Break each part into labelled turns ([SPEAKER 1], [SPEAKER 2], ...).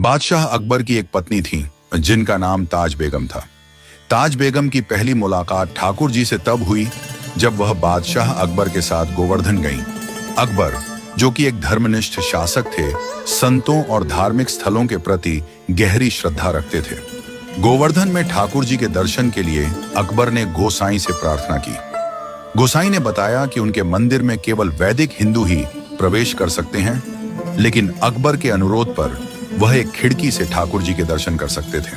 [SPEAKER 1] बादशाह अकबर की एक पत्नी थी जिनका नाम ताज बेगम था। ताज बेगम की पहली मुलाकात ठाकुर जी से तब हुई जब वह बादशाह अकबर के साथ गोवर्धन गईं। अकबर, जो कि एक धर्मनिष्ठ शासक थे, संतों और धार्मिक स्थलों के प्रति गहरी श्रद्धा रखते थे। गोवर्धन में ठाकुर जी के दर्शन के लिए अकबर ने गोसाई से प्रार्थना की। गोसाई ने बताया कि उनके मंदिर में केवल वैदिक हिंदू ही प्रवेश कर सकते हैं, लेकिन अकबर के अनुरोध पर वह एक खिड़की से ठाकुर जी के दर्शन कर सकते थे।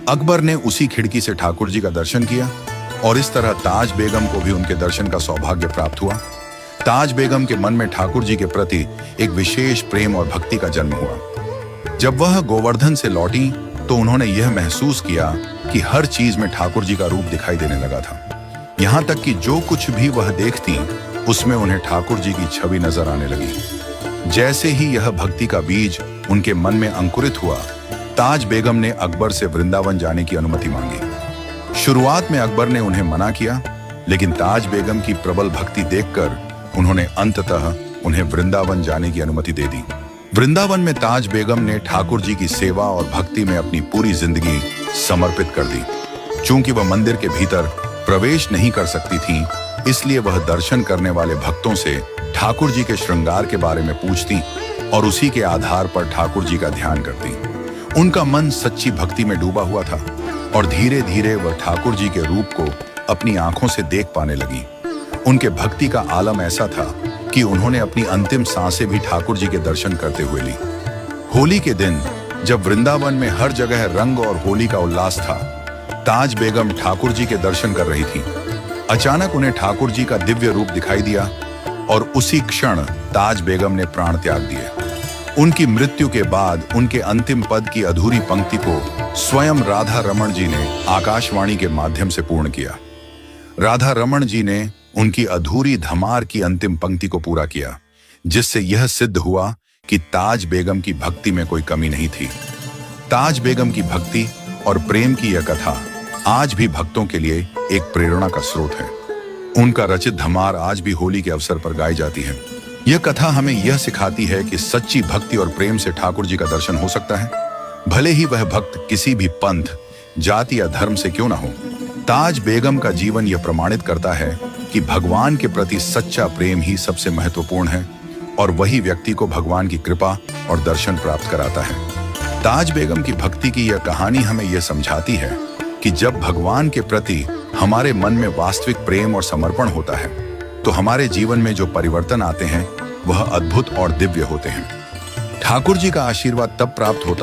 [SPEAKER 1] अकबर ने उसी खिड़की से ठाकुर जी का दर्शन किया और इस तरह ताज बेगम को भी उनके दर्शन का सौभाग्य प्राप्त हुआ। ताज बेगम के मन में ठाकुर जी के प्रति एक विशेष प्रेम और भक्ति का जन्म हुआ। जब वह गोवर्धन से लौटी तो उन्होंने यह महसूस किया कि हर चीज में ठाकुर जी का रूप दिखाई देने लगा था। यहाँ तक कि जो कुछ भी वह देखती उसमें उन्हें ठाकुर जी की छवि नजर आने लगी। जैसे ही यह भक्ति का बीज उनके मन में अंकुरित हुआ, ताज बेगम ने अकबर से वृंदावन जाने की अनुमति मांगी। शुरुआत में अकबर ने उन्हें मना किया, लेकिन ताज बेगम की प्रबल भक्ति देखकर उन्होंने अंततः उन्हें वृंदावन जाने की अनुमति दे दी। वृंदावन में ताज बेगम ने ठाकुर जी की सेवा और भक्ति में अपनी पूरी जिंदगी समर्पित कर दी। चूंकि वह मंदिर के भीतर प्रवेश नहीं कर सकती थीं, इसलिए वह दर्शन करने वाले भक्तों से ठाकुर जी के श्रृंगार के बारे में पूछती और उसी के आधार पर ठाकुर जी का ध्यान करती। उनका मन सच्ची भक्ति में डूबा हुआ था और धीरे धीरे वह ठाकुर जी के रूप को अपनी आंखों से देख पाने लगी। उनके भक्ति का आलम ऐसा था कि उन्होंने अपनी अंतिम सांसें भी ठाकुर जी के दर्शन करते हुए ली। होली के दिन जब वृंदावन में हर जगह रंग और होली का उल्लास था, ताज बेगम ठाकुर जी के दर्शन कर रही थी। अचानक उन्हें ठाकुर जी का दिव्य रूप दिखाई दिया और उसी क्षण ताज बेगम ने प्राण त्याग दिए। उनकी मृत्यु के बाद उनके अंतिम पद की अधूरी पंक्ति को स्वयं राधा रमण जी ने आकाशवाणी के माध्यम से पूर्ण किया। राधा रमण जी ने उनकी अधूरी धमार की अंतिम पंक्ति को पूरा किया, जिससे यह सिद्ध हुआ कि ताज बेगम की भक्ति में कोई कमी नहीं थी। ताज बेगम की भक्ति और प्रेम की यह कथा आज भी भक्तों के लिए एक प्रेरणा का स्रोत है। उनका रचित धमार आज भी होली के अवसर पर गाई जाती है। यह कथा हमें यह सिखाती है कि सच्ची भक्ति और प्रेम से ठाकुर जी का दर्शन हो सकता है, भले ही वह भक्त किसी भी पंथ, जाति या धर्म से क्यों ना हो। ताज बेगम का जीवन यह प्रमाणित करता है कि भगवान के प्रति सच्चा प्रेम ही सबसे महत्वपूर्ण है और वही व्यक्ति को भगवान की कृपा और दर्शन प्राप्त कराता है। ताज बेगम की भक्ति की यह कहानी हमें यह समझाती है कि जब भगवान के प्रति हमारे मन में वास्तविक प्रेम और समर्पण होता है, तो हमारे जीवन में जो परिवर्तन आते हैं वह अद्भुत और दिव्य होते हैं। ठाकुर जी का आशीर्वाद तब प्राप्त होता